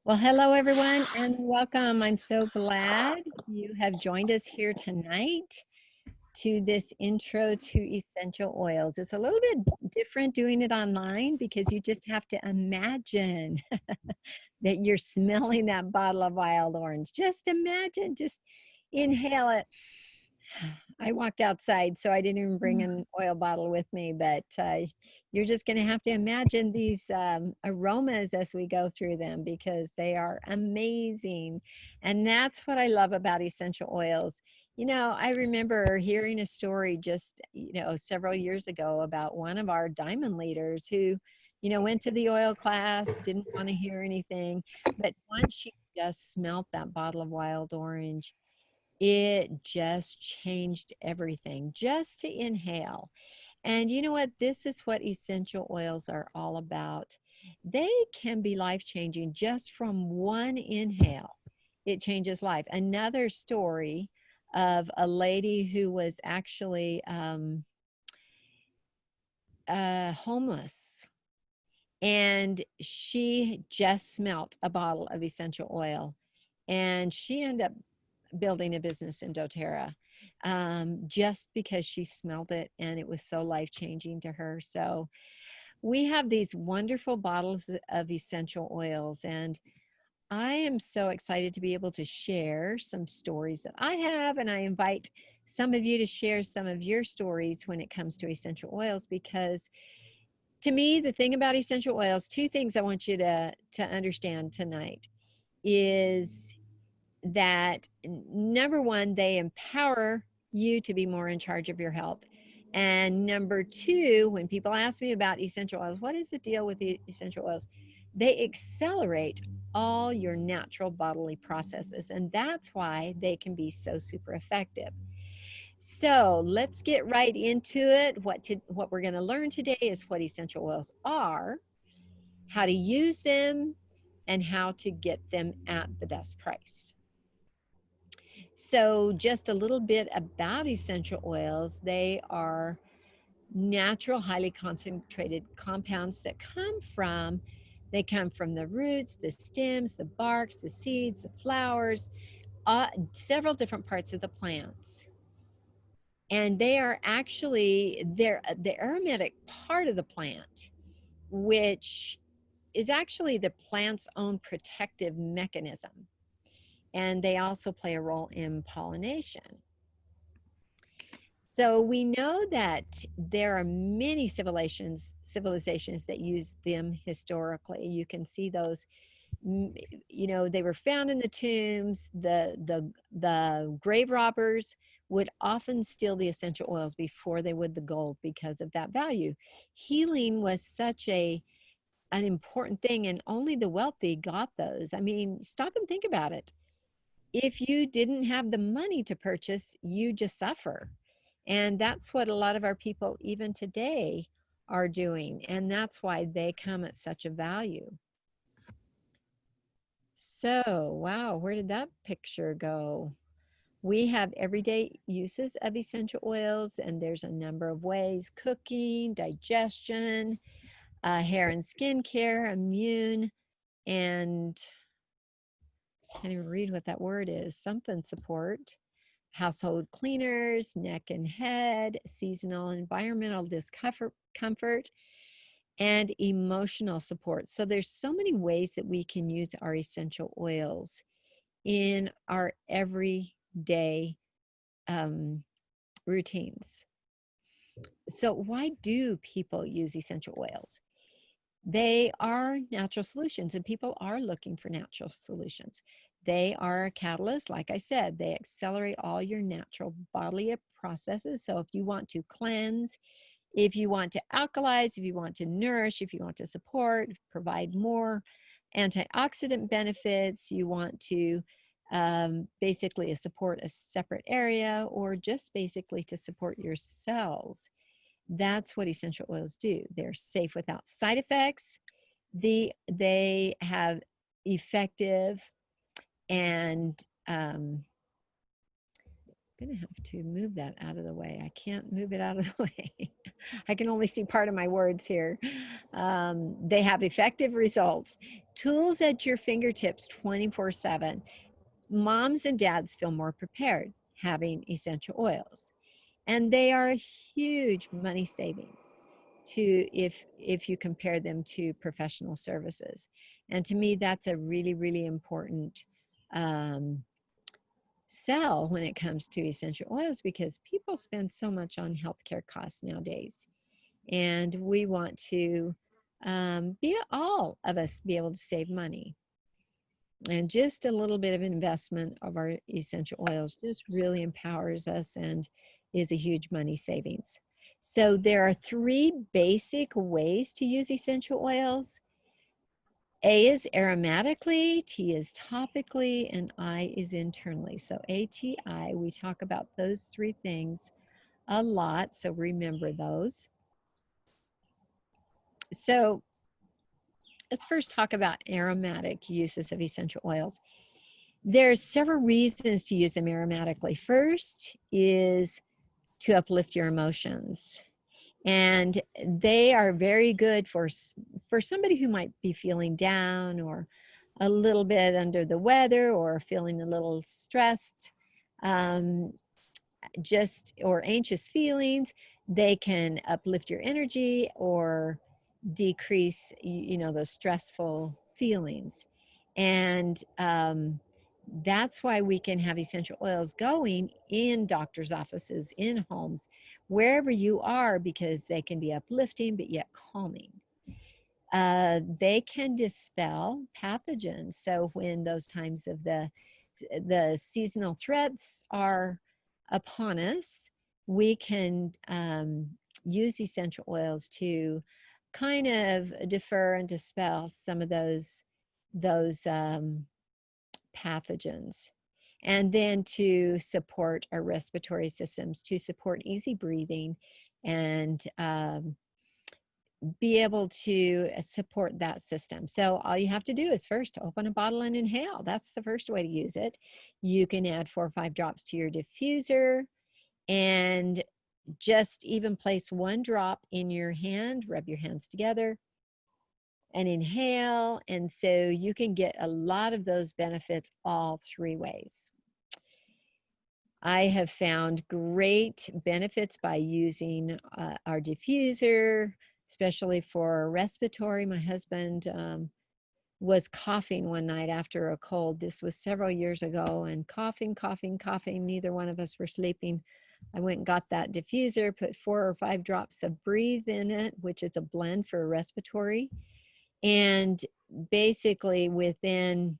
Well, hello everyone and welcome. I'm so glad you have joined us here tonight to this intro to essential oils. It's a little bit different doing it online because you just have to imagine that you're smelling that bottle of wild orange. Just imagine, just inhale it. I walked outside, so I didn't even bring an oil bottle with me, but you're just going to have to imagine these aromas as we go through them because they are amazing. And that's what I love about essential oils. You know, I remember hearing a story just, several years ago about one of our diamond leaders who, went to the oil class, didn't want to hear anything, but once she just smelt that bottle of wild orange, it just changed everything just to inhale. And you know what? This is what essential oils are all about. They can be life-changing just from one inhale. It changes life. Another story of a lady who was actually homeless, and she just smelt a bottle of essential oil, and she ended up building a business in doTERRA just because she smelled it and it was so life-changing to her. So we have these wonderful bottles of essential oils, and I am so excited to be able to share some stories that I have, and I invite some of you to share some of your stories when it comes to essential oils, because to me, the thing about essential oils, two things I want you to understand tonight is that number one, they empower you to be more in charge of your health. And number two, when people ask me about essential oils, what is the deal with the essential oils? They accelerate all your natural bodily processes, and that's why they can be so super effective. So let's get right into it. What we're going to learn today is what essential oils are, how to use them, and how to get them at the best price. So just a little bit about essential oils. They are natural, highly concentrated compounds that come from the roots, the stems, the barks, the seeds, the flowers, several different parts of the plants. And they are actually the aromatic part of the plant, which is actually the plant's own protective mechanism. And they also play a role in pollination. So we know that there are many civilizations that use them historically. You can see those, they were found in the tombs. The grave robbers would often steal the essential oils before they would the gold because of that value. Healing was such an important thing, and only the wealthy got those. I mean, stop and think about it. If you didn't have the money to purchase, you just suffer. And that's what a lot of our people, even today, are doing. And that's why they come at such a value. So, wow, where did that picture go? We have everyday uses of essential oils, and there's a number of ways: cooking, digestion, hair and skin care, immune, and I can't even read what that word is, something support, household cleaners, neck and head, seasonal environmental discomfort, and emotional support. So there's so many ways that we can use our essential oils in our everyday routines. So why do people use essential oils? They are natural solutions, and people are looking for natural solutions. They are a catalyst. Like I said, they accelerate all your natural bodily processes. So if you want to cleanse, if you want to alkalize, if you want to nourish, if you want to support, provide more antioxidant benefits, you want to basically support a separate area, or just basically to support your cells. That's what essential oils do. They're safe without side effects. They have effective and I'm going to have to move that out of the way. I can't move it out of the way. I can only see part of my words here. They have effective results. Tools at your fingertips 24/7. Moms and dads feel more prepared having essential oils. And they are a huge money savings to if you compare them to professional services. And to me, that's a really, really important sell when it comes to essential oils, because people spend so much on healthcare costs nowadays. And we want to be all of us be able to save money. And just a little bit of investment of our essential oils just really empowers us and is a huge money savings. So there are 3 basic ways to use essential oils. A is aromatically, T is topically, and I is internally. So ATI, we talk about those 3 things a lot, so remember those. So let's first talk about aromatic uses of essential oils. There's several reasons to use them aromatically. First is to uplift your emotions. And they are very good for somebody who might be feeling down or a little bit under the weather or feeling a little stressed, or anxious feelings. They can uplift your energy or decrease, those stressful feelings. And that's why we can have essential oils going in doctors' offices, in homes, wherever you are, because they can be uplifting but yet calming. They can dispel pathogens. So when those times of the seasonal threats are upon us, we can use essential oils to kind of defer and dispel some of those pathogens. And then to support our respiratory systems, to support easy breathing, and be able to support that system. So all you have to do is first open a bottle and inhale. That's the first way to use it. You can add 4 or 5 drops to your diffuser, and just even place 1 drop in your hand, rub your hands together and inhale. And so you can get a lot of those benefits all 3 ways. I have found great benefits by using our diffuser, especially for respiratory. My husband was coughing one night after a cold. This was several years ago, and coughing. Neither one of us were sleeping. I went and got that diffuser, put 4 or 5 drops of Breathe in it, which is a blend for respiratory. And basically within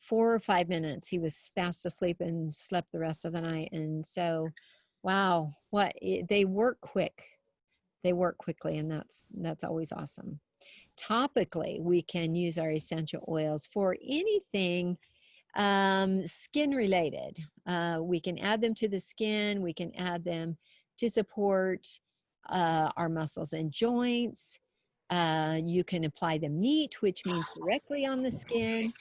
4 or 5 minutes, he was fast asleep and slept the rest of the night. And so, wow, they work quick. They work quickly, and that's always awesome. Topically, we can use our essential oils for anything skin related. We can add them to the skin. We can add them to support our muscles and joints. You can apply them neat, which means directly on the skin,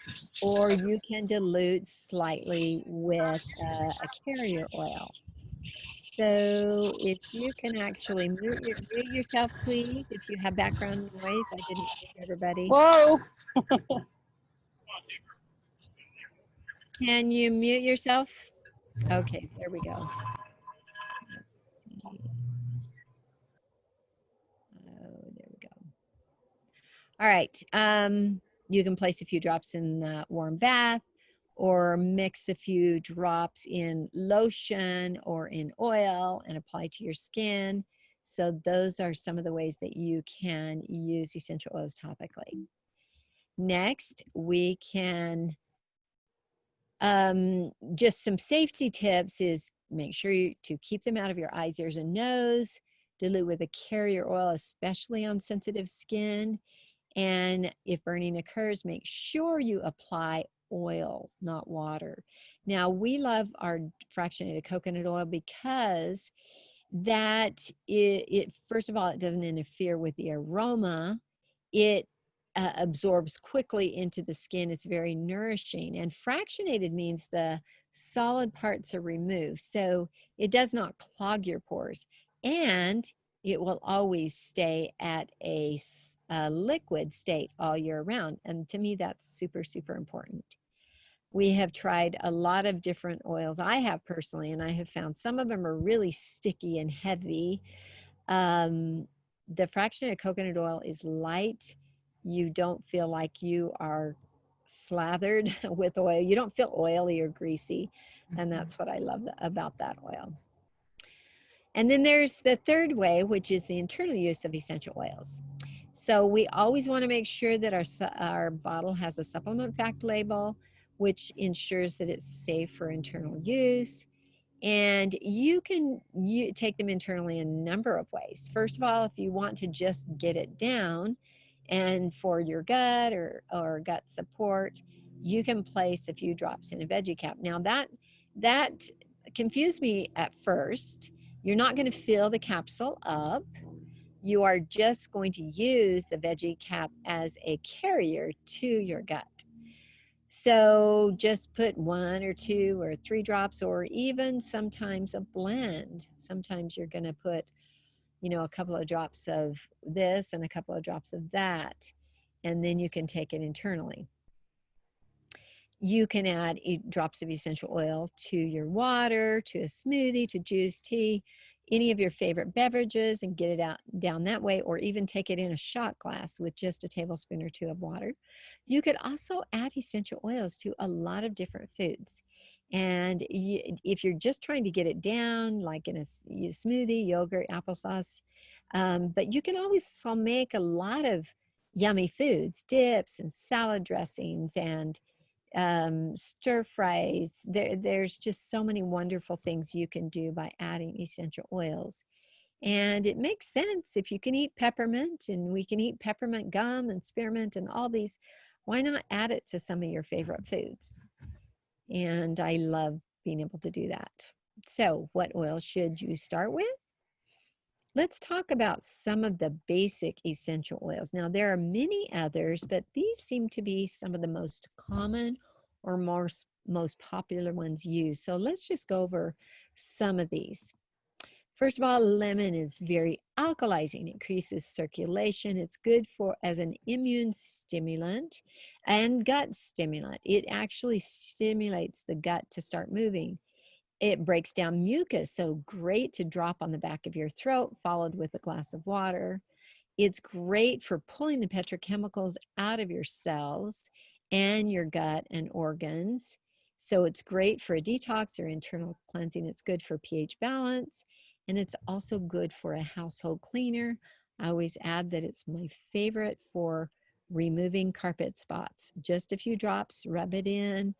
or you can dilute slightly with a carrier oil. So if you can actually mute yourself, please. If you have background noise, I didn't hear everybody. Whoa! Can you mute yourself? Okay, there we go. Let's see. Oh, there we go. All right. You can place a few drops in the warm bath, or mix a few drops in lotion or in oil and apply to your skin. So those are some of the ways that you can use essential oils topically. Next, we can, just some safety tips is make sure to keep them out of your eyes, ears, and nose. Dilute with a carrier oil, especially on sensitive skin. And if burning occurs, make sure you apply oil, not water. Now, we love our fractionated coconut oil because that it first of all, it doesn't interfere with the aroma. It absorbs quickly into the skin. It's very nourishing. And fractionated means the solid parts are removed. So it does not clog your pores, and it will always stay at a liquid state all year round. And to me, that's super, super important. We have tried a lot of different oils. I have personally, and I have found some of them are really sticky and heavy. The fractionated coconut oil is light. You don't feel like you are slathered with oil. You don't feel oily or greasy. And that's what I love about that oil. And then there's the third way, which is the internal use of essential oils. So we always want to make sure that our bottle has a supplement fact label, which ensures that it's safe for internal use. And you can take them internally in a number of ways. First of all, if you want to just get it down and for your gut or gut support, you can place a few drops in a veggie cap. Now that confused me at first. You're not going to fill the capsule up. You are just going to use the veggie cap as a carrier to your gut. So just put 1 or 2 or 3 drops, or even sometimes a blend. Sometimes you're going to put, a couple of drops of this and a couple of drops of that, and then you can take it internally. You can add drops of essential oil to your water, to a smoothie, to juice, tea, any of your favorite beverages, and get it out down that way, or even take it in a shot glass with just a tablespoon or 2 of water. You could also add essential oils to a lot of different foods. And if you're just trying to get it down, like in a smoothie, yogurt, applesauce, but you can always make a lot of yummy foods, dips and salad dressings and stir fries. There's just so many wonderful things you can do by adding essential oils. And it makes sense if you can eat peppermint, and we can eat peppermint gum and spearmint and all these, why not add it to some of your favorite foods? And I love being able to do that. So what oil should you start with? Let's talk about some of the basic essential oils. Now, there are many others, but these seem to be some of the most common or most popular ones used. So let's just go over some of these. First of all, lemon is very alkalizing, increases circulation. It's good as an immune stimulant and gut stimulant. It actually stimulates the gut to start moving. It breaks down mucus, so great to drop on the back of your throat, followed with a glass of water. It's great for pulling the petrochemicals out of your cells and your gut and organs. So it's great for a detox or internal cleansing. It's good for pH balance, and it's also good for a household cleaner. I always add that it's my favorite for removing carpet spots. Just a few drops, rub it in,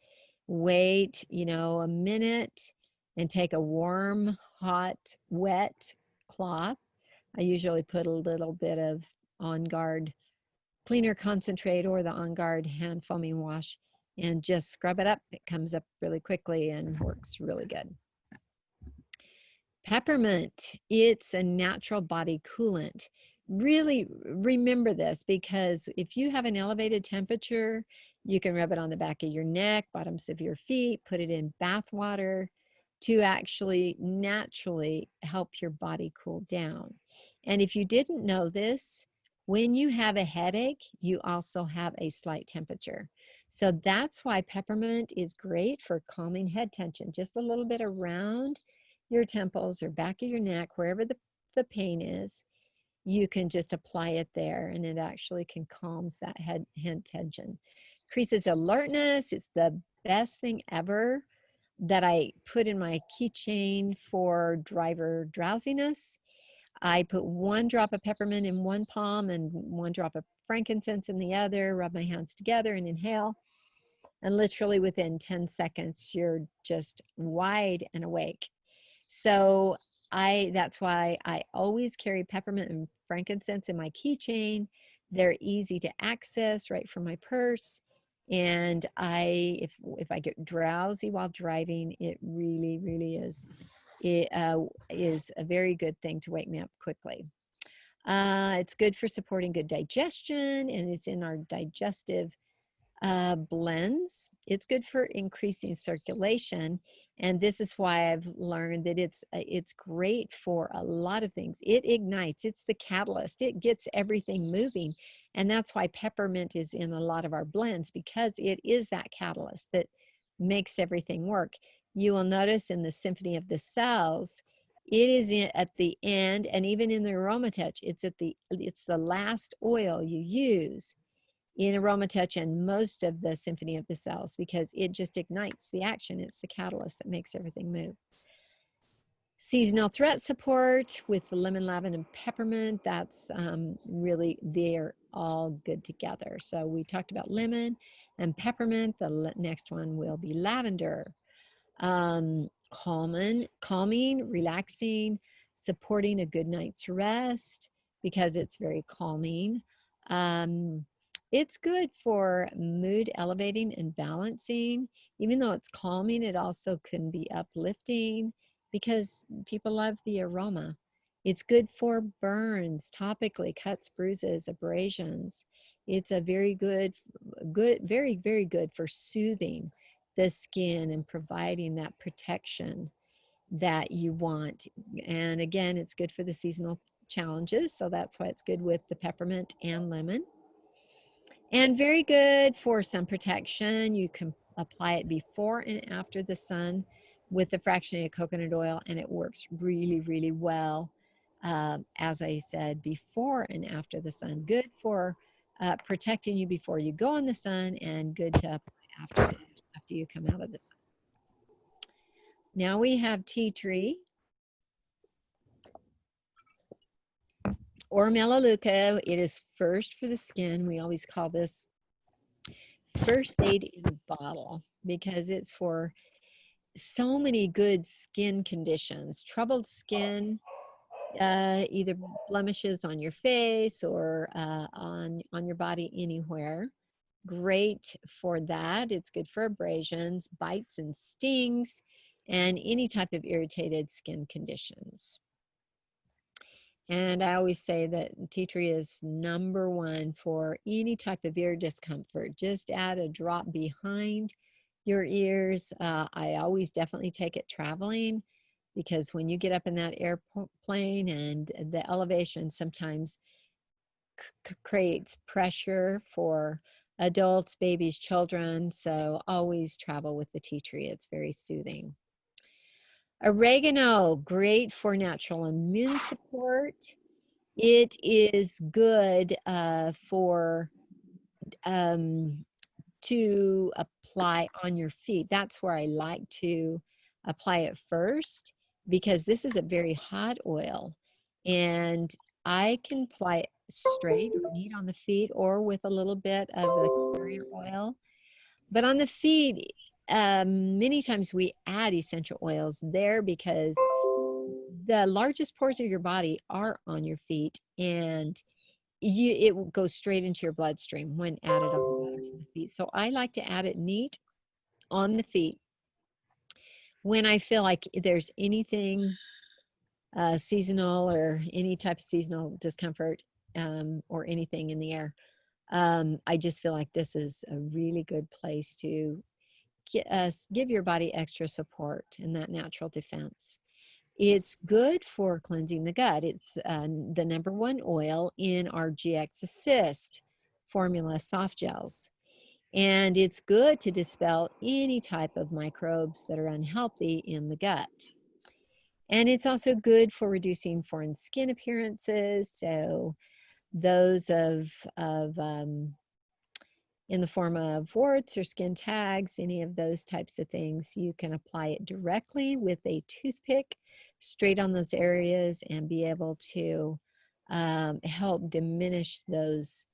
wait, a minute, and take a warm, hot, wet cloth. I usually put a little bit of On Guard cleaner concentrate or the On Guard hand foaming wash and just scrub it up. It comes up really quickly and works really good. Peppermint, it's a natural body coolant. Really remember this, because if you have an elevated temperature, you can rub it on the back of your neck, bottoms of your feet, put it in bath water to actually naturally help your body cool down. And if you didn't know this, when you have a headache, you also have a slight temperature. So that's why peppermint is great for calming head tension, just a little bit around your temples or back of your neck, wherever the pain is. You can just apply it there, and it actually can calms that head tension. Increases alertness. It's the best thing ever that I put in my keychain for driver drowsiness. I put 1 drop of peppermint in one palm and 1 drop of frankincense in the other, rub my hands together and inhale. And literally within 10 seconds, you're just wide and awake. So that's why I always carry peppermint and frankincense in my keychain. They're easy to access right from my purse. And if I get drowsy while driving, it really, really is. It is a very good thing to wake me up quickly. It's good for supporting good digestion, and it's in our digestive blends. It's good for increasing circulation, and this is why I've learned that it's great for a lot of things. It ignites. It's the catalyst. It gets everything moving, and that's why peppermint is in a lot of our blends, because it is that catalyst that makes everything work. You will notice in the Symphony of the Cells, it is at the end, and even in the Aromatouch, it's the last oil you use in Aromatouch and most of the Symphony of the Cells, because it just ignites the action. It's the catalyst that makes everything move. Seasonal threat support with the lemon, lavender, and peppermint. That's really, they're all good together. So we talked about lemon and peppermint. The next one will be lavender. Calming, relaxing, supporting a good night's rest because it's very calming. It's good for mood elevating and balancing. Even though it's calming, it also can be uplifting because people love the aroma. It's good for burns, topically, cuts, bruises, abrasions. It's a very good, very, very good for soothing the skin and providing that protection that you want. And again, it's good for the seasonal challenges, so that's why it's good with the peppermint and lemon. And very good for sun protection. You can apply it before and after the sun with the fractionated coconut oil, and it works really, really well. As I said, before and after the sun. Good for protecting you before you go on the sun, and good to apply after you come out of the sun. Now we have tea tree or melaleuca. It is first for the skin. We always call this first aid in a bottle because it's for so many good skin conditions. Troubled skin, either blemishes on your face or on your body anywhere. Great for that. It's good for abrasions, bites and stings, and any type of irritated skin conditions. And I always say that tea tree is #1 for any type of ear discomfort. Just add a drop behind your ears. I always definitely take it traveling, because when you get up in that airplane and the elevation sometimes creates pressure for adults, babies, children. So always travel with the tea tree. It's very soothing. Oregano, great for natural immune support. It is good for to apply on your feet. That's where I like to apply it first, because this is a very hot oil, and I can apply it straight or neat on the feet or with a little bit of the carrier oil. But on the feet, many times we add essential oils there because the largest pores of your body are on your feet, and it will go straight into your bloodstream when added on the bottoms of the feet. So I like to add it neat on the feet when I feel like there's anything seasonal or any type of seasonal discomfort or anything in the air. I just feel like this is a really good place to give your body extra support and that natural defense. It's good for cleansing the gut. It's the #1 oil in our GX Assist formula soft gels. And it's good to dispel any type of microbes that are unhealthy in the gut. And it's also good for reducing foreign skin appearances. So those in the form of warts or skin tags, any of those types of things, you can apply it directly with a toothpick straight on those areas and be able to help diminish those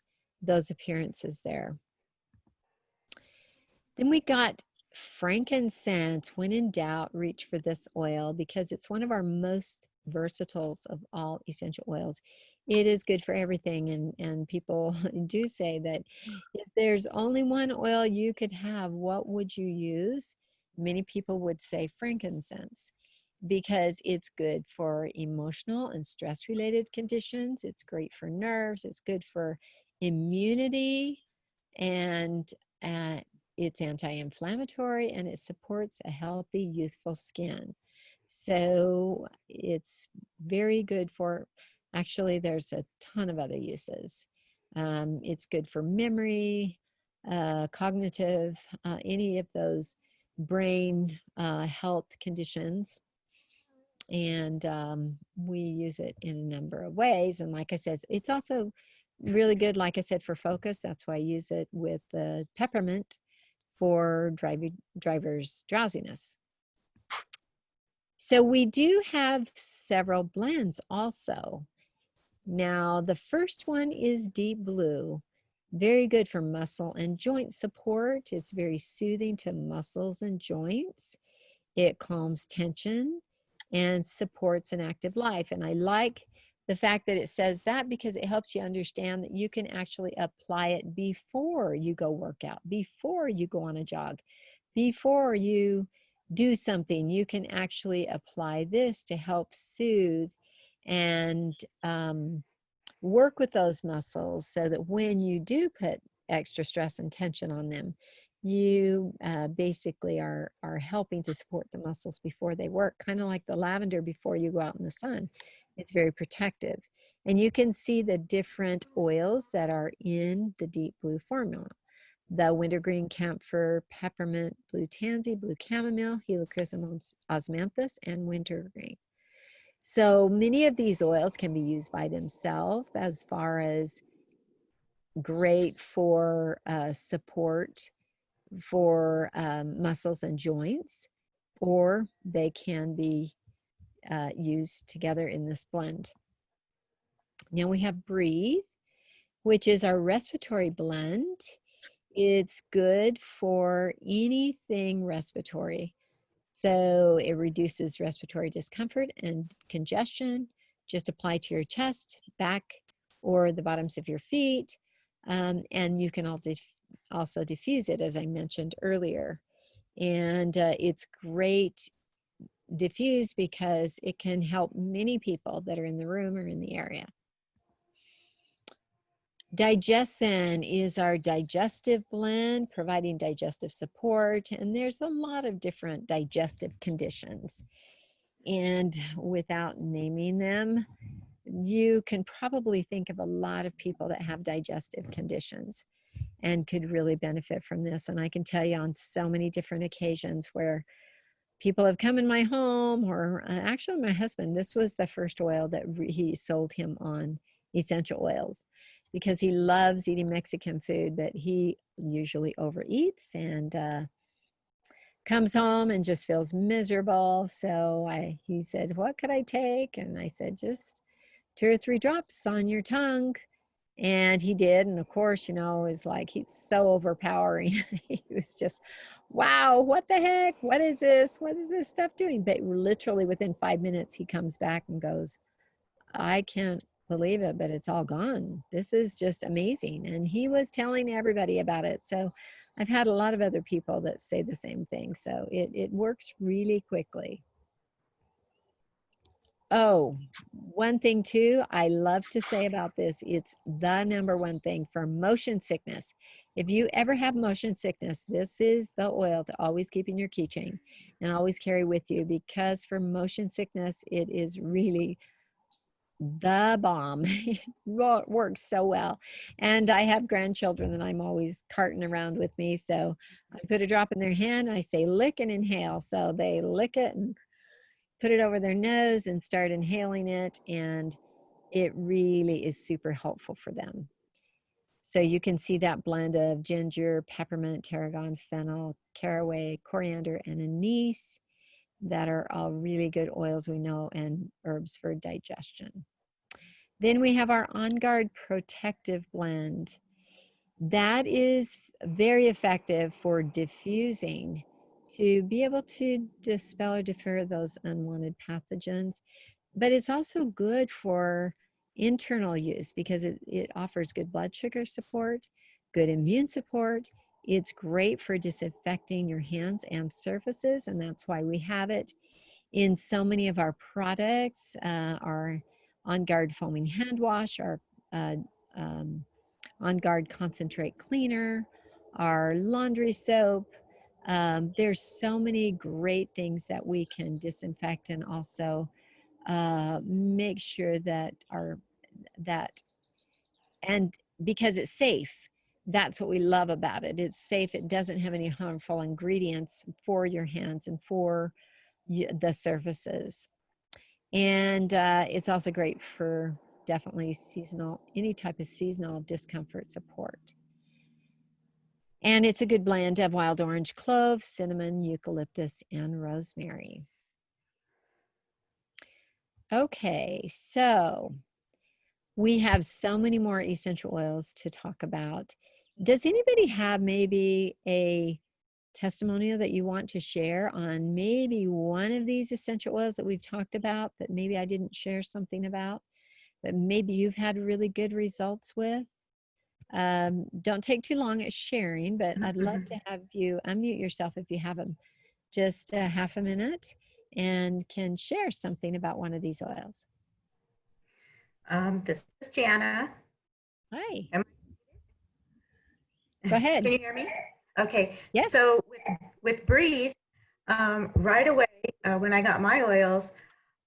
appearances there. Then we got frankincense. When in doubt, reach for this oil because it's one of our most versatile of all essential oils. It is good for everything, and people do say that if there's only one oil you could have, what would you use? Many people would say frankincense because it's good for emotional and stress-related conditions. It's great for nerves. It's good for immunity, and it's anti-inflammatory, and it supports a healthy, youthful skin. So it's very good for, actually, there's a ton of other uses. It's good for memory, cognitive, any of those brain health conditions. And we use it in a number of ways. And like I said, it's also really good, like I said, for focus. That's why I use it with the peppermint for driver's drowsiness. So we do have several blends also. Now, the first one is Deep Blue. Very good for muscle and joint support. It's very soothing to muscles and joints. It calms tension and supports an active life. And I like the fact that it says that, because it helps you understand that you can actually apply it before you go work out, before you go on a jog, before you do something. You can actually apply this to help soothe and work with those muscles, so that when you do put extra stress and tension on them, you basically are helping to support the muscles before they work, kind of like the lavender before you go out in the sun. It's very protective. And you can see the different oils that are in the Deep Blue formula. The wintergreen camphor, peppermint, blue tansy, blue chamomile, helichrysum osmanthus, and wintergreen. So many of these oils can be used by themselves, as far as great for support for muscles and joints, or they can be used together in this blend. Now we have Breathe, which is our respiratory blend. It's good for anything respiratory. So it reduces respiratory discomfort and congestion. Just apply to your chest, back, or the bottoms of your feet. And you can also diffuse it, as I mentioned earlier. And it's great diffuse because it can help many people that are in the room or in the area. Digestion is our digestive blend, providing digestive support. And there's a lot of different digestive conditions. And without naming them, you can probably think of a lot of people that have digestive conditions and could really benefit from this. And I can tell you on so many different occasions where people have come in my home, or actually my husband, this was the first oil that he sold him on essential oils, because he loves eating Mexican food, but he usually overeats and comes home and just feels miserable. So he said, what could I take? And I said, just 2 or 3 drops on your tongue. And he did. And of course, you know, it's like, he's so overpowering. He was just, wow, what the heck? What is this? What is this stuff doing? But literally within 5 minutes, he comes back and goes, I can't believe it, but it's all gone. This is just amazing. And he was telling everybody about it. So I've had a lot of other people that say the same thing. So it works really quickly. Oh, one thing too, I love to say about this, it's the number one thing for motion sickness. If you ever have motion sickness, this is the oil to always keep in your keychain and always carry with you, because for motion sickness, it is really the bomb. It works so well. And I have grandchildren that I'm always carting around with me. So I put a drop in their hand, I say lick and inhale. So they lick it and put it over their nose and start inhaling it, and it really is super helpful for them. So you can see that blend of ginger, peppermint, tarragon, fennel, caraway, coriander, and anise that are all really good oils we know, and herbs for digestion. Then we have our On Guard Protective Blend. That is very effective for diffusing, to be able to dispel or defer those unwanted pathogens. But it's also good for internal use, because it offers good blood sugar support, good immune support. It's great for disinfecting your hands and surfaces, and that's why we have it in so many of our products. Our On Guard Foaming Hand Wash, our On Guard Concentrate Cleaner, our laundry soap. There's so many great things that we can disinfect and also make sure that that and because it's safe. That's what we love about it. It's safe. It doesn't have any harmful ingredients for your hands and for the surfaces. And it's also great for definitely seasonal, any type of seasonal discomfort support. And it's a good blend of wild orange, clove, cinnamon, eucalyptus, and rosemary. Okay, so we have so many more essential oils to talk about. Does anybody have maybe a testimonial that you want to share on maybe one of these essential oils that we've talked about that maybe I didn't share something about, that maybe you've had really good results with? Don't take too long at sharing, but I'd love to have you unmute yourself if you have them, just a half a minute, and can share something about one of these oils. This is Jana. Hi. Go ahead. Can you hear me? Okay. Yes. So with Breathe, right away when I got my oils,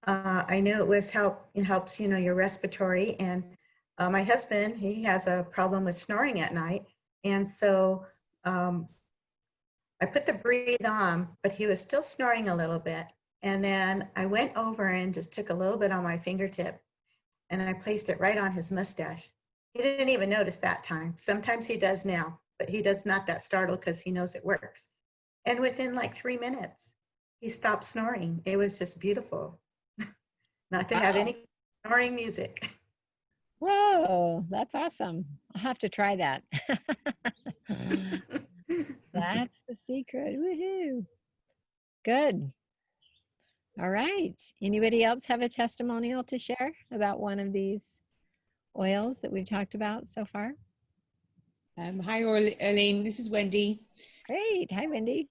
I knew it was it helps, you know, your respiratory. And my husband, he has a problem with snoring at night. And so I put the Breathe on, but he was still snoring a little bit. And then I went over and just took a little bit on my fingertip and I placed it right on his mustache. He didn't even notice that time. Sometimes he does now, but he does not get startled because he knows it works. And within like 3 minutes, he stopped snoring. It was just beautiful. Not to have any snoring music. Whoa, that's awesome. I'll have to try that. That's the secret. Woohoo. Good. All right. Anybody else have a testimonial to share about one of these oils that we've talked about so far? Hi, Arlene. This is Wendy. Great. Hi, Wendy.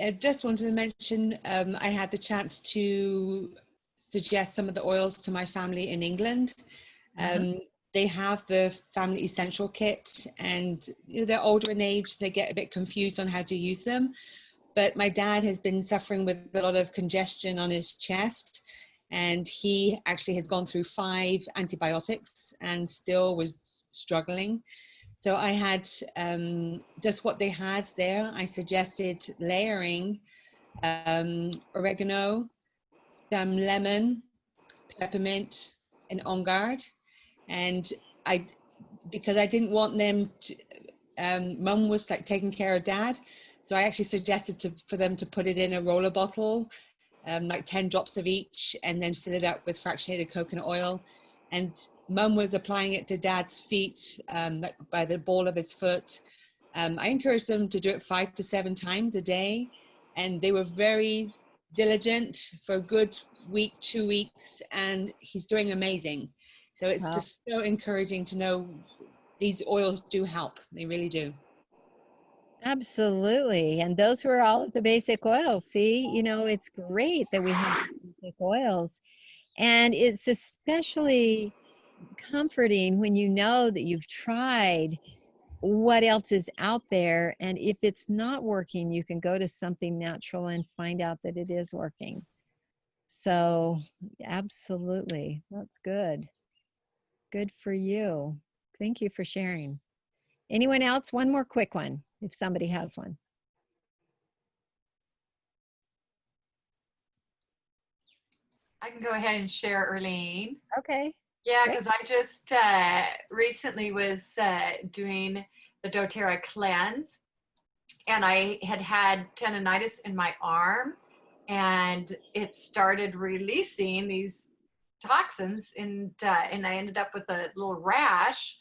I just wanted to mention I had the chance to suggest some of the oils to my family in England. They have the family essential kit, and you know, they're older in age. They get a bit confused on how to use them. But my dad has been suffering with a lot of congestion on his chest, and he actually has gone through 5 antibiotics and still was struggling. So I had just what they had there. I suggested layering oregano, some lemon, peppermint, and on guard. And because I didn't want them to, Mum was like taking care of Dad. So I actually suggested for them to put it in a roller bottle, like 10 drops of each, and then fill it up with fractionated coconut oil. And Mum was applying it to Dad's feet, like by the ball of his foot. I encouraged them to do it 5 to 7 times a day. And they were very diligent for a good week, 2 weeks, and he's doing amazing. So it's just so encouraging to know these oils do help. They really do. Absolutely. And those were all of the basic oils. See, you know, it's great that we have basic oils. And it's especially comforting when you know that you've tried what else is out there. And if it's not working, you can go to something natural and find out that it is working. So absolutely. That's good. Good for you. Thank you for sharing. Anyone else? One more quick one, if somebody has one. I can go ahead and share, Arlene. Okay. Yeah, because I just recently was doing the doTERRA cleanse, and I had tendonitis in my arm, and it started releasing these toxins, and I ended up with a little rash.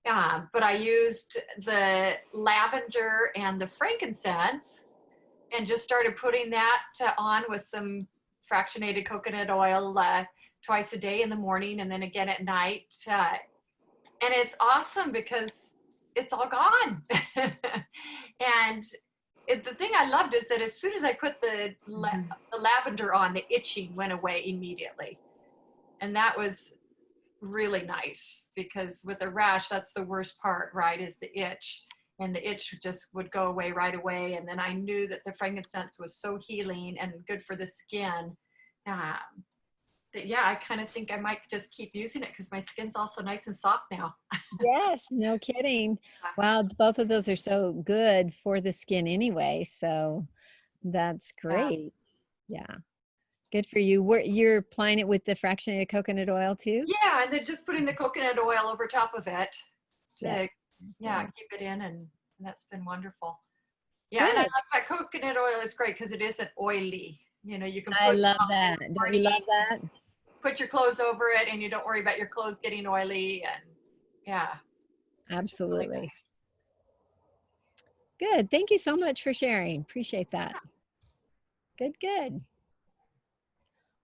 But I used the lavender and the frankincense, and just started putting that on with some fractionated coconut oil twice a day in the morning and then again at night. And it's awesome because it's all gone. And the thing I loved is that as soon as I put the lavender on, the itching went away immediately. And that was really nice because with a rash, that's the worst part, right, is the itch. and the itch just would go away right away. And then I knew that the frankincense was so healing and good for the skin. That, yeah, I kind of think I might just keep using it because my skin's also nice and soft now. Yes, no kidding. Wow, both of those are so good for the skin anyway. So that's Yeah. great. Yeah, good for you. You're applying it with the fractionated coconut oil too? Yeah, and then just putting the coconut oil over top of it Yeah. to, yeah, Good. keep it in, and that's been wonderful. Yeah, and I Good. love that coconut oil. It's great because it isn't oily. You know, you can I put love on in that. the Don't you love morning, that? put your clothes over it, and you don't worry about your clothes getting oily. And yeah, it's just really Absolutely. nice. Good. Thank you so much for sharing. Appreciate that. Good, good.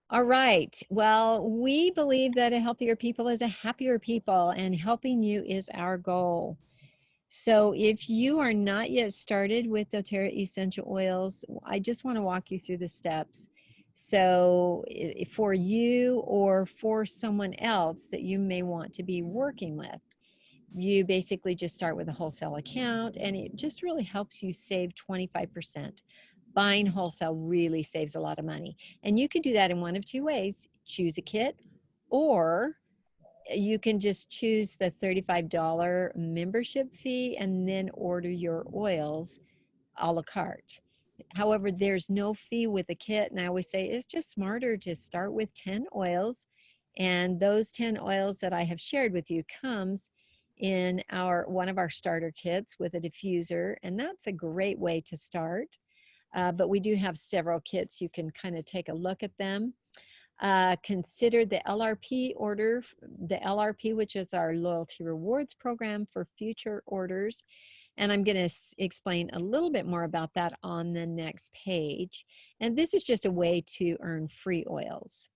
All right. Well, we believe that a healthier people is a happier people, and helping you is our goal. So if you are not yet started with doTERRA essential oils, I just want to walk you through the steps. So for you or for someone else that you may want to be working with, you basically just start with a wholesale account, and it just really helps you save 25%. Buying wholesale really saves a lot of money. And you can do that in one of two ways. Choose a kit, or you can just choose the $35 membership fee and then order your oils a la carte. However, there's no fee with a kit, and I always say it's just smarter to start with 10 oils, and those 10 oils that I have shared with you comes in one of our starter kits with a diffuser, and that's a great way to start. But we do have several kits. You can kind of take a look at them. Consider the LRP order, the LRP, which is our loyalty rewards program for future orders. And I'm going to explain a little bit more about that on the next page. And this is just a way to earn free oils.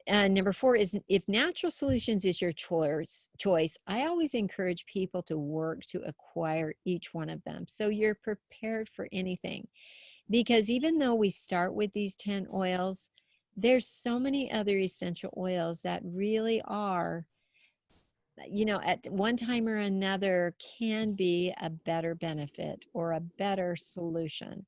Number 4 is, if natural solutions is your choice, I always encourage people to work to acquire each one of them, so you're prepared for anything. Because even though we start with these 10 oils, there's so many other essential oils that really are, at one time or another can be a better benefit or a better solution.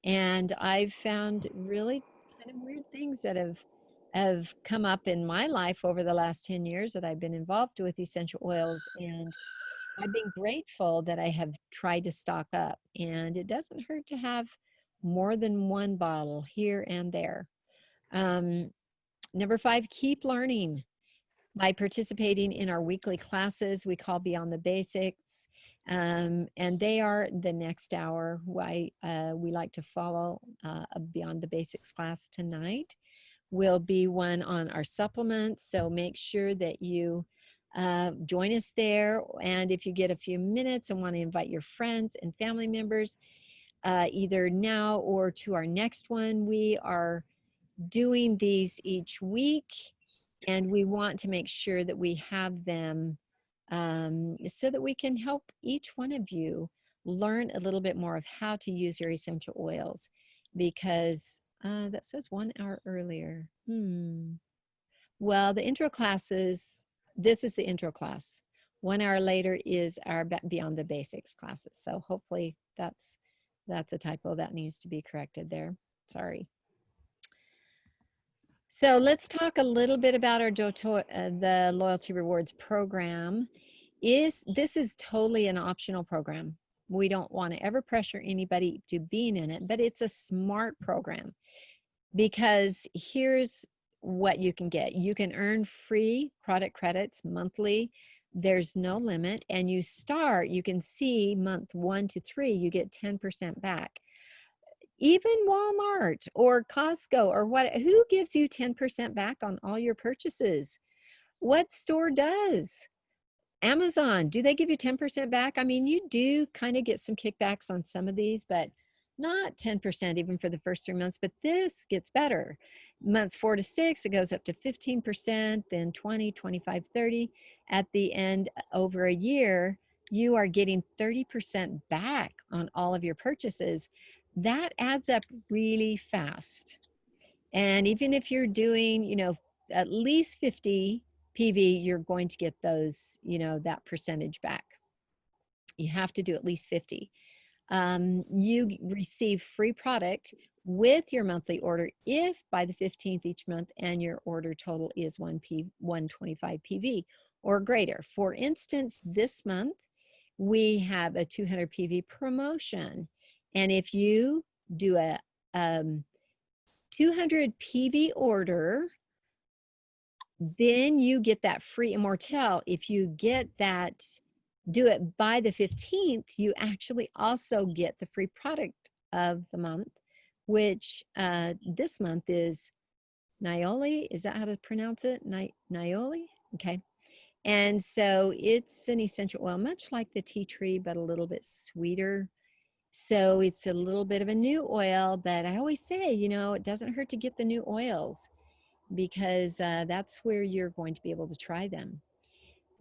And I've found really kind of weird things that have come up in my life over the last 10 years that I've been involved with essential oils. And I've been grateful that I have tried to stock up. And it doesn't hurt to have more than one bottle here and there. Number 5, keep learning by participating in our weekly classes we call Beyond the Basics. And they are the next hour. We like to follow a Beyond the Basics class tonight. Will be one on our supplements, so make sure that you join us there. And if you get a few minutes and want to invite your friends and family members, either now or to our next one, we are doing these each week, and we want to make sure that we have them so that we can help each one of you learn a little bit more of how to use your essential oils, because that says 1 hour earlier. Well, the intro classes, this is the intro class. 1 hour later is our Beyond the Basics classes. So hopefully that's a typo that needs to be corrected there. Sorry. So let's talk a little bit about our the Loyalty Rewards program. This is totally an optional program. We don't want to ever pressure anybody to being in it, but it's a smart program, because here's what you can get. You can earn free product credits monthly. There's no limit, and you can see month 1 to 3, you get 10% back. Even Walmart or Costco or who gives you 10% back on all your purchases? What store does? Amazon, do they give you 10% back? I mean, you do kind of get some kickbacks on some of these, but not 10% even for the first 3 months. But this gets better. Months 4 to 6, it goes up to 15%, then 20, 25, 30. At the end, over a year, you are getting 30% back on all of your purchases. That adds up really fast. And even if you're doing, at least 50 PV, you're going to get those, that percentage back. You have to do at least 50. You receive free product with your monthly order if by the 15th each month and your order total is 125 PV or greater. For instance, this month we have a 200 PV promotion, and if you do a 200 PV order, then you get that free Immortelle. If you get that, do it by the 15th, you actually also get the free product of the month, which this month is Nioli. Is that how to pronounce it? Nioli? Okay. And so it's an essential oil, much like the tea tree, but a little bit sweeter. So it's a little bit of a new oil, but I always say, you know, it doesn't hurt to get the new oils because that's where you're going to be able to try them.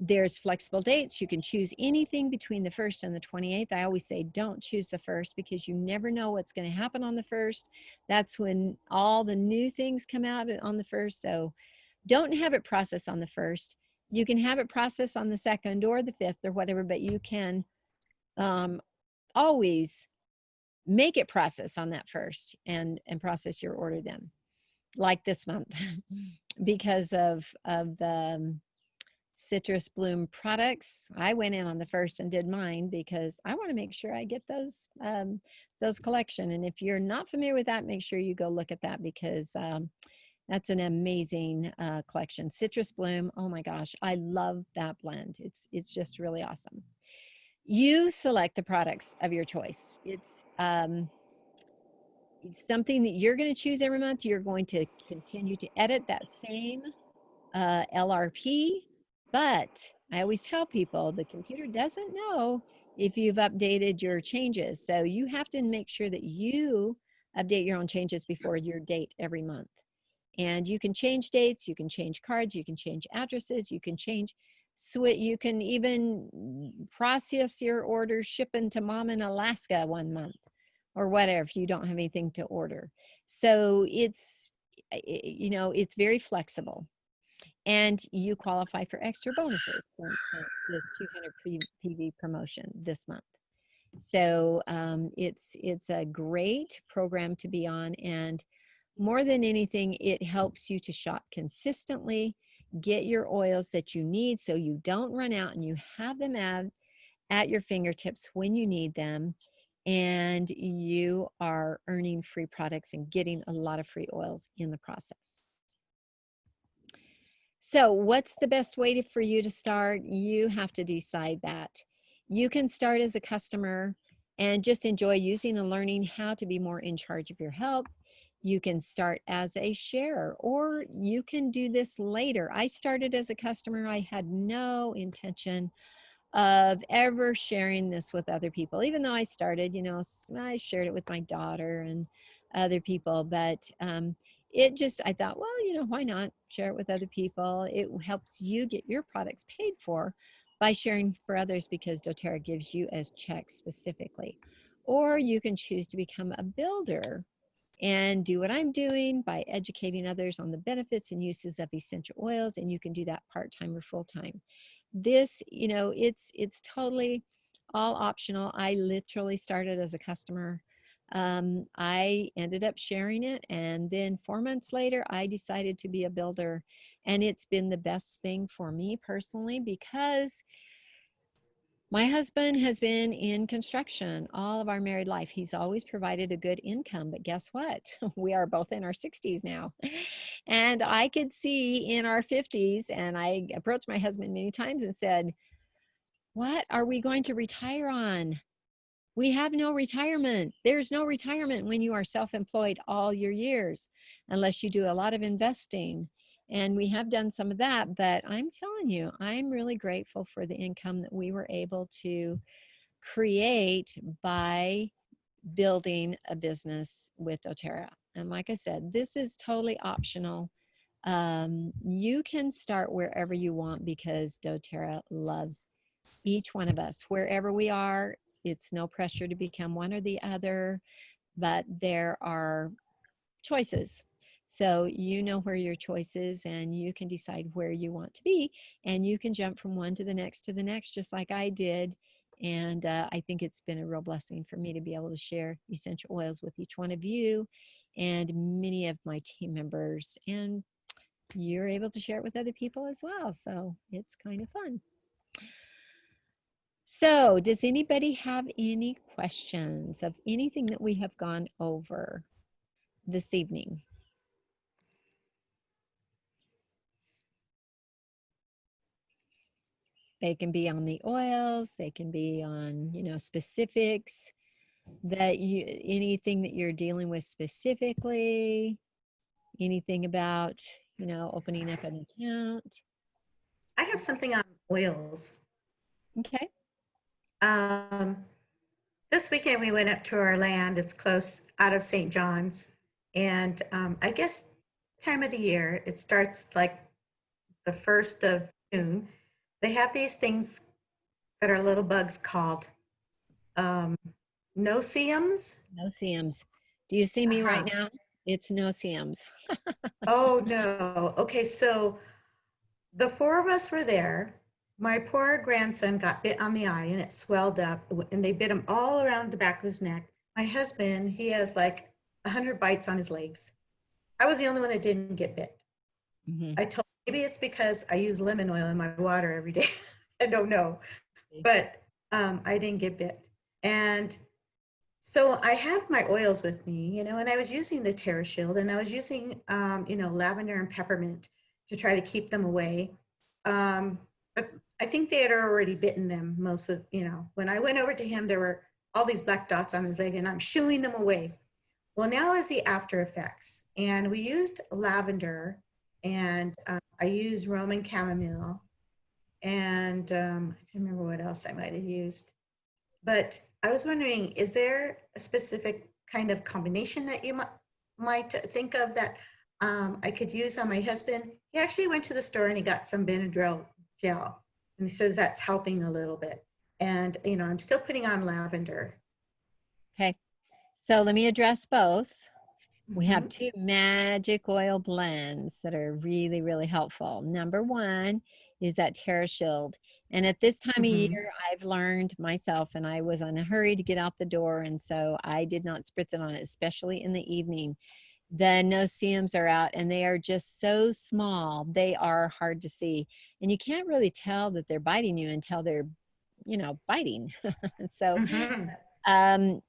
There's flexible dates. You can choose anything between the 1st and the 28th. I always say don't choose the 1st because you never know what's going to happen on the 1st. That's when all the new things come out on the 1st. So don't have it processed on the 1st. You can have it processed on the 2nd or the 5th or whatever, but you can always make it process on that 1st and process your order then, like this month. Because of the citrus bloom products, I went in on the 1st and did mine because I want to make sure I get those collection. And if you're not familiar with that, make sure you go look at that because that's an amazing collection. Citrus bloom, oh my gosh, I love that blend. It's just really awesome. You select the products of your choice. It's something that you're going to choose every month. You're going to continue to edit that same LRP, but I always tell people the computer doesn't know if you've updated your changes. So you have to make sure that you update your own changes before your date every month. And you can change dates, you can change cards, you can change addresses, you can change you can even process your order shipping to mom in Alaska one month or whatever if you don't have anything to order. So it's, you know, it's very flexible. And you qualify for extra bonuses, for instance, this 200 PV promotion this month. So it's a great program to be on, and more than anything, it helps you to shop consistently, get your oils that you need so you don't run out and you have them at your fingertips when you need them, and you are earning free products and getting a lot of free oils in the process. So what's the best way for you to start? You have to decide that. You can start as a customer and just enjoy using and learning how to be more in charge of your health. You can start as a sharer, or you can do this later. I started as a customer. I had no intention of ever sharing this with other people, even though I started, you know, I shared it with my daughter and other people, but it just, I thought, well, you know, why not share it with other people? It helps you get your products paid for by sharing for others because doTERRA gives you as checks specifically. Or you can choose to become a builder and do what I'm doing by educating others on the benefits and uses of essential oils, and you can do that part-time or full-time. This, you know, it's totally all optional. I literally started as a customer. I ended up sharing it, and then 4 months later I decided to be a builder, and it's been the best thing for me personally because my husband has been in construction all of our married life. He's always provided a good income, but guess what? We are both in our 60s now. And I could see in our 50s, and I approached my husband many times and said, what are we going to retire on? We have no retirement. There's no retirement when you are self-employed all your years, unless you do a lot of investing. And we have done some of that, but I'm telling you, I'm really grateful for the income that we were able to create by building a business with doTERRA. And like I said, this is totally optional. You can start wherever you want because doTERRA loves each one of us, wherever we are. It's no pressure to become one or the other, but there are choices. So you know where your choice is, and you can decide where you want to be, and you can jump from one to the next, just like I did. And I think it's been a real blessing for me to be able to share essential oils with each one of you and many of my team members. And you're able to share it with other people as well. So it's kind of fun. So does anybody have any questions of anything that we have gone over this evening? They can be on the oils, they can be on, specifics that anything that you're dealing with specifically, anything about, opening up an account. I have something on oils. Okay. This weekend we went up to our land. It's close out of St. John's. And I guess time of the year, it starts like the 1st of June. They have these things that are little bugs called no-see-ums. No-see-ums. Do you see me right Uh-huh. now? It's no-see-ums. Oh, no. Okay, so the 4 of us were there. My poor grandson got bit on the eye and it swelled up, and they bit him all around the back of his neck. My husband, he has like 100 bites on his legs. I was the only one that didn't get bit. Mhm. I told maybe it's because I use lemon oil in my water every day. I don't know, but I didn't get bit. And so I have my oils with me, and I was using the Terra Shield, and I was using, lavender and peppermint to try to keep them away. But I think they had already bitten them most of, when I went over to him, there were all these black dots on his leg, and I'm shooing them away. Well, now is the after effects. And we used lavender, and I used Roman chamomile, and I don't remember what else I might have used. But I was wondering, is there a specific kind of combination that you might think of that I could use on my husband? He actually went to the store and he got some Benadryl gel, and he says that's helping a little bit. And, I'm still putting on lavender. Okay. So let me address both. We have Mhm. 2 magic oil blends that are really, really helpful. Number 1 is that Terra Shield. And at this time of Mhm. year, I've learned myself, and I was in a hurry to get out the door, and so I did not spritz it on it, especially in the evening. The no-see-ums are out, and they are just so small. They are hard to see, and you can't really tell that they're biting you until they're, biting. So Mhm.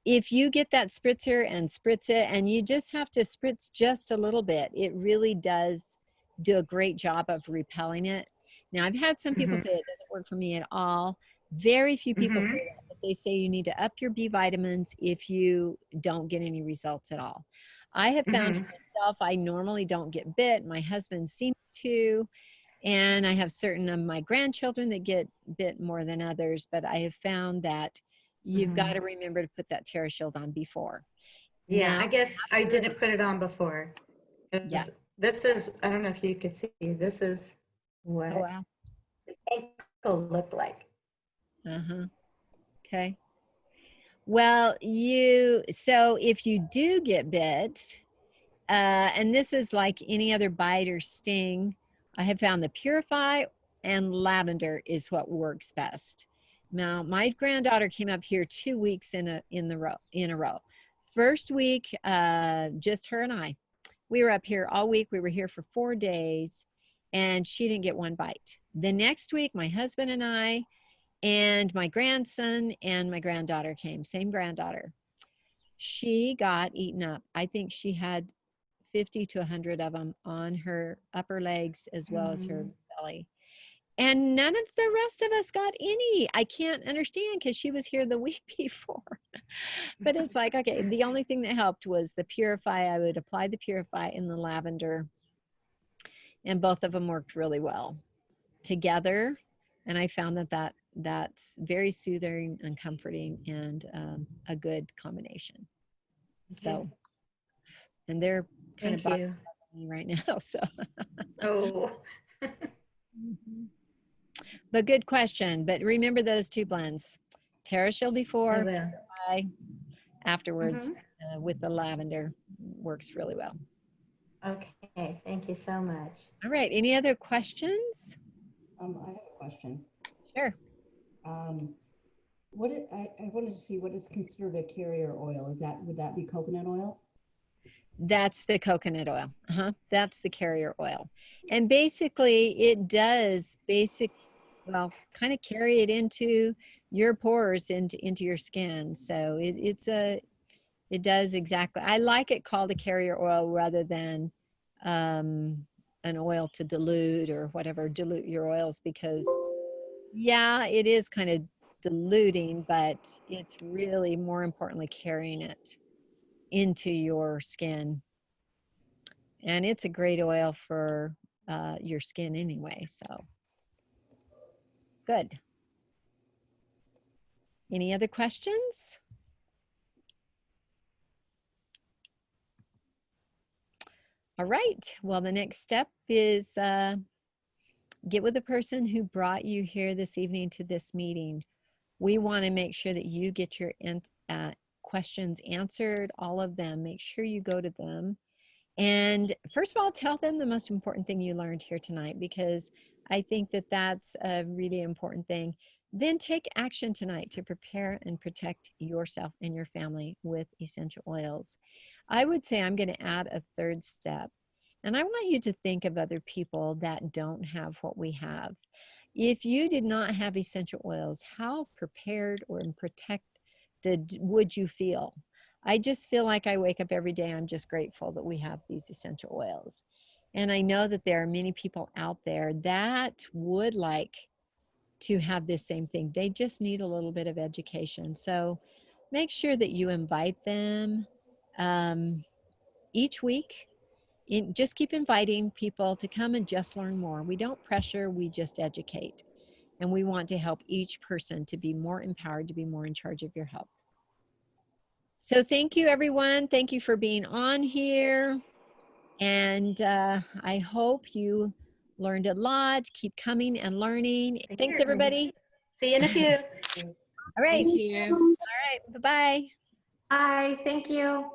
if you get that spritzer and spritz it, and you just have to spritz just a little bit, it really does do a great job of repelling it. Now, I've had some people Mhm. say it doesn't work for me at all. Very few people say Mhm. that, but they say you need to up your B vitamins if you don't get any results at all. I have found for Mhm. myself, I normally don't get bit. My husband seems to, and I have certain of my grandchildren that get bit more than others, but I have found that you've got to Mhm. remember to put that Terra Shield on before. Yeah, Now, I guess I after, didn't put it on before. yeah. 'Cause this is, I don't know if you could see, this is Oh, what wow. the ankle looked like. Uh-huh. Okay. Well, so if you do get bit, and this is like any other bite or sting, I have found the Purify and lavender is what works best. Now, my granddaughter came up here 2 weeks in a row. First week, just her and I. We were up here all week. We were here for 4 days, and she didn't get one bite. The next week, my husband and I and my grandson and my granddaughter came, same granddaughter. She got eaten up. I think she had 50 to 100 of them on her upper legs as well as her Mhm. belly. And none of the rest of us got any. I can't understand because she was here the week before. But it's like, okay, the only thing that helped was the Purify. I would apply the Purify in the lavender, and both of them worked really well together. And I found that's very soothing and comforting, and a good combination. Okay, So, and they're kind of thank bothering you. me right now. So, Oh, mhm. But good question. But remember those 2 blends: Terra Shield I before, will. Purify afterwards, Mhm. with the lavender. Works really well. Okay, thank you so much. All right. Any other questions? I have a question. Sure. Um, I wanted to see what is considered a carrier oil. Would that be coconut oil? That's the coconut oil. That's the carrier oil. And basically it does kind of carry it into your pores, into your skin. So it does exactly. I like it called a carrier oil rather than an oil to dilute or whatever, dilute your oils, because yeah, it is kind of diluting, but it's really more importantly carrying it into your skin. And it's a great oil for your skin anyway, so good. Any other questions? All right, well, the next step is get with the person who brought you here this evening to this meeting. We want to make sure that you get your questions answered, all of them. Make sure you go to them. And first of all, tell them the most important thing you learned here tonight, because I think that that's a really important thing. Then take action tonight to prepare and protect yourself and your family with essential oils. I would say I'm going to add a third step. And I want you to think of other people that don't have what we have. If you did not have essential oils, how prepared or protected would you feel? I just feel like I wake up every day, I'm just grateful that we have these essential oils. And I know that there are many people out there that would like to have this same thing. They just need a little bit of education. So make sure that you invite them each week. Just keep inviting people to come and just learn more. We don't pressure, we just educate. And we want to help each person to be more empowered, to be more in charge of your health. So thank you, everyone. Thank you for being on here. And I hope you learned a lot. Keep coming and learning. Thanks, everybody. See you in a few. All right. Thank you. All right. Bye-bye. Bye. Thank you.